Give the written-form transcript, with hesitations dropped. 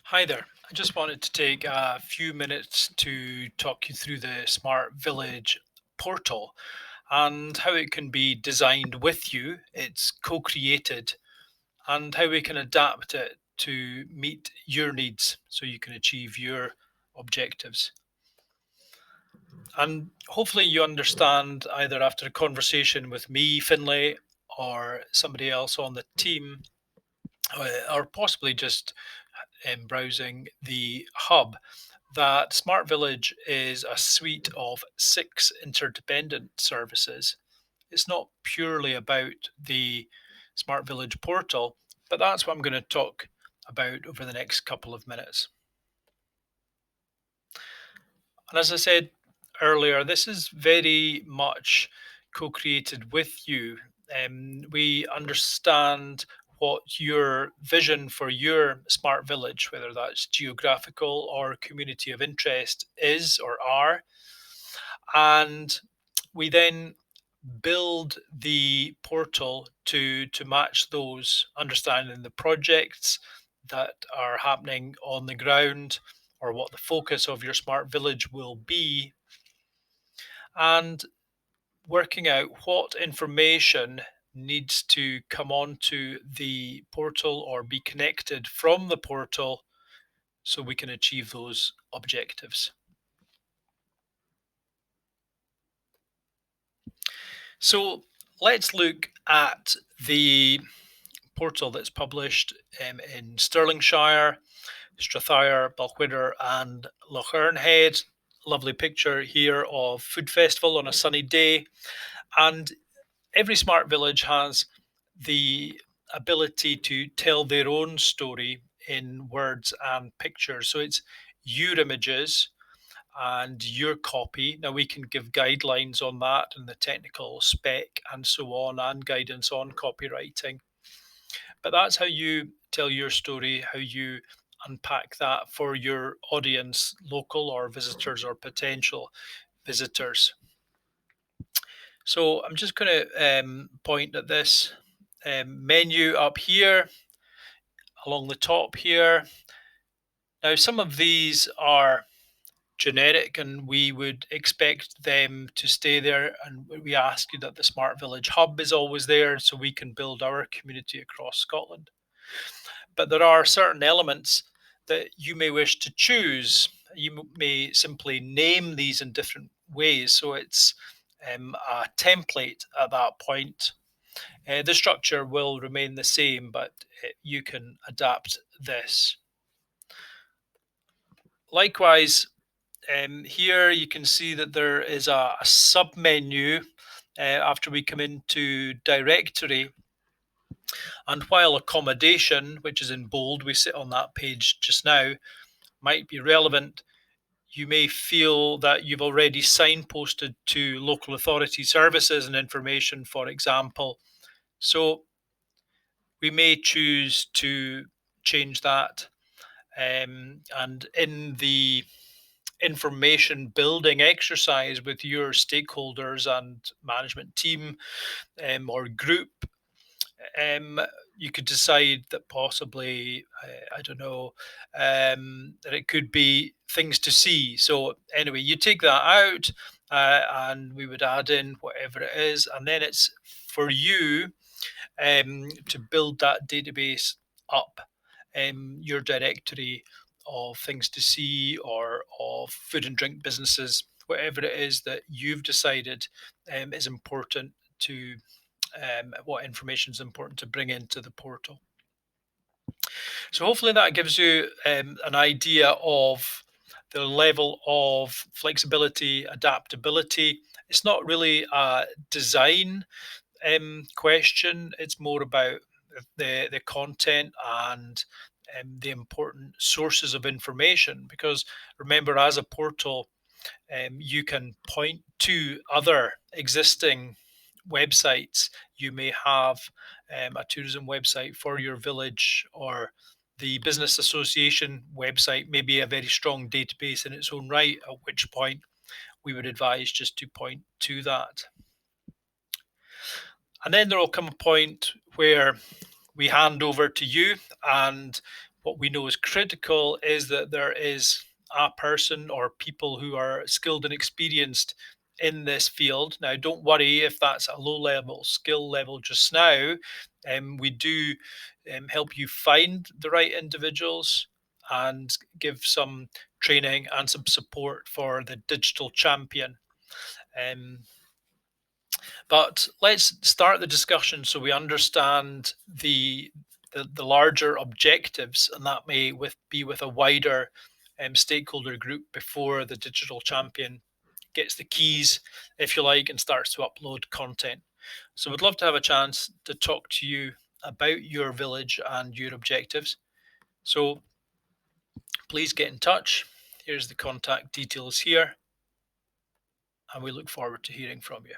Hi there. I just wanted to take a few minutes to talk you through the Smart Village portal and how it can be designed with you. It's co created, and how we can adapt it to meet your needs so you can achieve your objectives. And hopefully, you understand either after a conversation with me, Finlay, or somebody else on the team, or possibly just browsing the hub, that Smart Village is a suite of six interdependent services. It's not purely about the Smart Village portal, but that's what I'm going to talk about over the next couple of minutes. And as I said earlier, this is very much co created with you. We understand what your vision for your smart village, whether that's geographical or community of interest, is or are. And we then build the portal to match those, understanding the projects that are happening on the ground or what the focus of your smart village will be, and working out what information needs to come onto the portal or be connected from the portal so we can achieve those objectives. So let's look at the portal that's published in Stirlingshire, Strathyre, Balquhidder, and Lochern Head. Lovely picture here of Food Festival on a sunny day. And every smart village has the ability to tell their own story in words and pictures. So it's your images and your copy. Now we can give guidelines on that and the technical spec and so on, and guidance on copywriting. But that's how you tell your story, how you unpack that for your audience, local or visitors or potential visitors. So I'm just going to point at this menu up here along the top here. Now, some of these are generic and we would expect them to stay there. And we ask you that the Smart Village Hub is always there so we can build our community across Scotland. But there are certain elements that you may wish to choose. You may simply name these in different ways. So it's a template at that point. The structure will remain the same, but you can adapt this. Likewise, here you can see that there is a sub menu after we come into directory. And while accommodation, which is in bold, we sit on that page just now, might be relevant, you may feel that you've already signposted to local authority services and information, for example. So we may choose to change that. And in the information building exercise with your stakeholders and management team or group, um, you could decide that possibly, I don't know, that it could be things to see. So anyway, you take that out and we would add in whatever it is, and then it's for you to build that database up, your directory of things to see or of food and drink businesses, whatever it is that you've decided is important to what information is important to bring into the portal. So hopefully that gives you an idea of the level of flexibility, adaptability. It's not really a design question. It's more about the content and the important sources of information. Because remember, as a portal, you can point to other existing websites. You may have a tourism website for your village, or the business association website may be a very strong database in its own right, at which point we would advise just to point to that. And then there will come a point where we hand over to you and What we know is critical is that there is a person or people who are skilled and experienced in this field. Now, don't worry if that's a low level skill level just now. We do help you find the right individuals and give some training and some support for the digital champion. Um, but let's start the discussion so we understand the larger objectives, and that may be with a wider stakeholder group before the digital champion gets the keys, if you like, and starts to upload content. So we'd love to have a chance to talk to you about your village and your objectives. So please get in touch. Here's the contact details here, and we look forward to hearing from you.